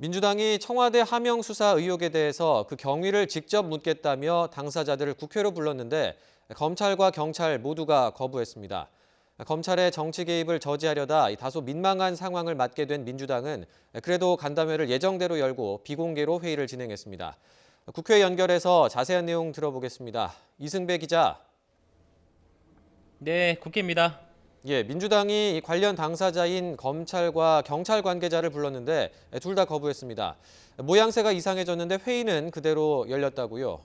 민주당이 청와대 하명 수사 의혹에 대해서 그 경위를 직접 묻겠다며 당사자들을 국회로 불렀는데 검찰과 경찰 모두가 거부했습니다. 검찰의 정치 개입을 저지하려다 다소 민망한 상황을 맞게 된 민주당은 그래도 간담회를 예정대로 열고 비공개로 회의를 진행했습니다. 국회 연결해서 자세한 내용 들어보겠습니다. 이승배 기자. 네, 국회입니다. 민주당이 관련 당사자인 검찰과 경찰 관계자를 불렀는데 둘 다 거부했습니다. 모양새가 이상해졌는데 회의는 그대로 열렸다고요?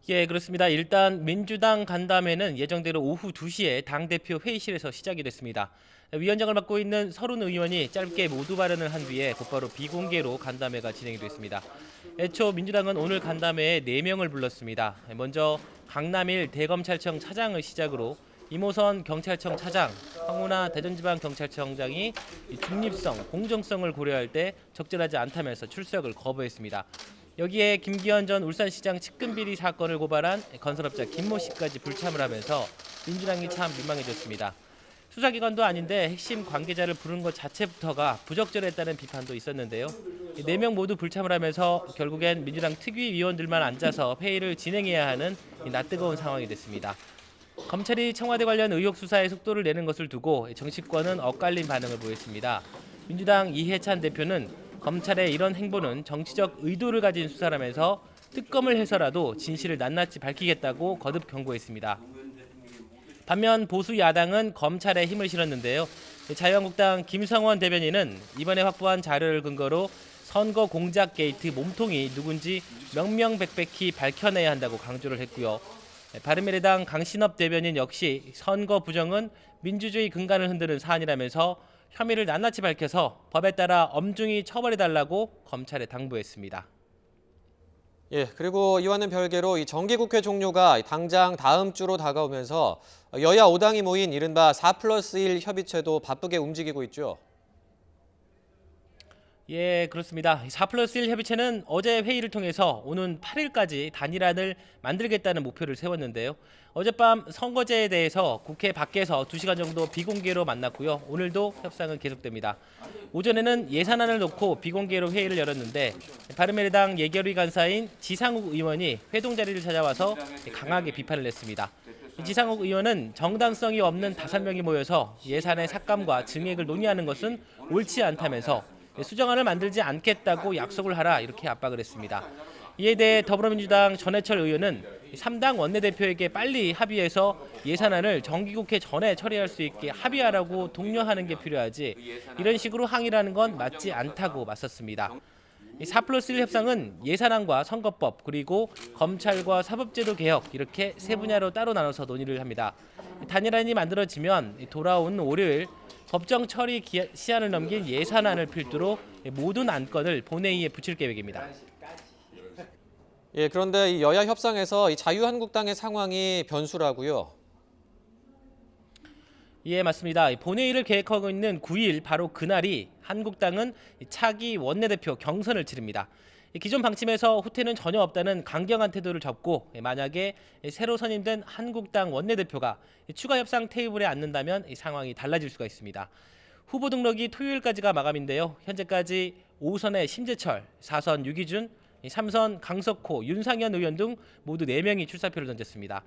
그렇습니다. 일단 민주당 간담회는 예정대로 오후 2시에 당대표 회의실에서 시작이 됐습니다. 위원장을 맡고 있는 서른 의원이 짧게 모두 발언을 한 뒤에 곧바로 비공개로 간담회가 진행이 됐습니다. 애초 민주당은 오늘 간담회에 4명을 불렀습니다. 먼저 강남일 대검찰청 차장을 시작으로 이모선 경찰청 차장, 황운하 대전지방경찰청장이 중립성, 공정성을 고려할 때 적절하지 않다면서 출석을 거부했습니다. 여기에 김기현 전 울산시장 측근비리 사건을 고발한 건설업자 김모 씨까지 불참을 하면서 민주당이 참 민망해졌습니다. 수사기관도 아닌데 핵심 관계자를 부른 것 자체부터가 부적절했다는 비판도 있었는데요. 4명 모두 불참을 하면서 결국엔 민주당 특위위원들만 앉아서 회의를 진행해야 하는 낯뜨거운 상황이 됐습니다. 검찰이 청와대 관련 의혹 수사에 속도를 내는 것을 두고 정치권은 엇갈린 반응을 보였습니다. 민주당 이해찬 대표는 검찰의 이런 행보는 정치적 의도를 가진 수사라면서 특검을 해서라도 진실을 낱낱이 밝히겠다고 거듭 경고했습니다. 반면 보수 야당은 검찰에 힘을 실었는데요. 자유한국당 김성원 대변인은 이번에 확보한 자료를 근거로 선거 공작 게이트 몸통이 누군지 명명백백히 밝혀내야 한다고 강조를 했고요. 바른미래당 강신업 대변인 역시 선거 부정은 민주주의 근간을 흔드는 사안이라면서 혐의를 낱낱이 밝혀서 법에 따라 엄중히 처벌해달라고 검찰에 당부했습니다. 그리고 이와는 별개로 이 정기국회 종료가 당장 다음 주로 다가오면서 여야 5당이 모인 이른바 4+1 협의체도 바쁘게 움직이고 있죠. 그렇습니다. 4+1 협의체는 어제 회의를 통해서 오는 8일까지 단일안을 만들겠다는 목표를 세웠는데요. 어젯밤 선거제에 대해서 국회 밖에서 2시간 정도 비공개로 만났고요. 오늘도 협상은 계속됩니다. 오전에는 예산안을 놓고 비공개로 회의를 열었는데 바른미래당 예결위 간사인 지상욱 의원이 회동 자리를 찾아와서 강하게 비판을 했습니다. 지상욱 의원은 정당성이 없는 5명이 모여서 예산의 삭감과 증액을 논의하는 것은 옳지 않다면서 수정안을 만들지 않겠다고 약속을 하라 이렇게 압박을 했습니다. 이에 대해 더불어민주당 전해철 의원은 3당 원내대표에게 빨리 합의해서 예산안을 정기국회 전에 처리할 수 있게 합의하라고 독려하는 게 필요하지 이런 식으로 항의라는 건 맞지 않다고 맞섰습니다. 4+1 협상은 예산안과 선거법 그리고 검찰과 사법제도 개혁 이렇게 세 분야로 따로 나눠서 논의를 합니다. 단일안이 만들어지면 돌아온 월요일 법정 처리 시한을 넘긴 예산안을 필두로 모든 안건을 본회의에 붙일 계획입니다. 그런데 이 여야 협상에서 이 자유한국당의 상황이 변수라고요. 맞습니다. 본회의를 계획하고 있는 9일 바로 그날이 한국당은 차기 원내대표 경선을 치릅니다. 기존 방침에서 후퇴는 전혀 없다는 강경한 태도를 접고 만약에 새로 선임된 한국당 원내대표가 추가 협상 테이블에 앉는다면 상황이 달라질 수가 있습니다. 후보 등록이 토요일까지가 마감인데요. 현재까지 5선의 심재철, 4선 유기준, 3선 강석호, 윤상현 의원 등 모두 4명이 출사표를 던졌습니다.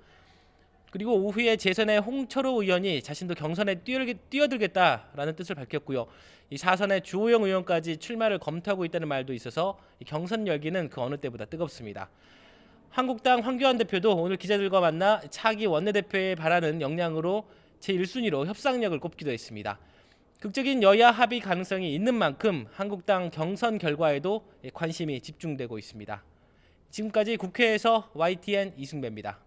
그리고 오후에 재선의 홍철호 의원이 자신도 경선에 뛰어들겠다라는 뜻을 밝혔고요. 이 4선의 주호영 의원까지 출마를 검토하고 있다는 말도 있어서 경선 열기는 그 어느 때보다 뜨겁습니다. 한국당 황교안 대표도 오늘 기자들과 만나 차기 원내대표에 바라는 역량으로 제1순위로 협상력을 꼽기도 했습니다. 극적인 여야 합의 가능성이 있는 만큼 한국당 경선 결과에도 관심이 집중되고 있습니다. 지금까지 국회에서 YTN 이승배입니다.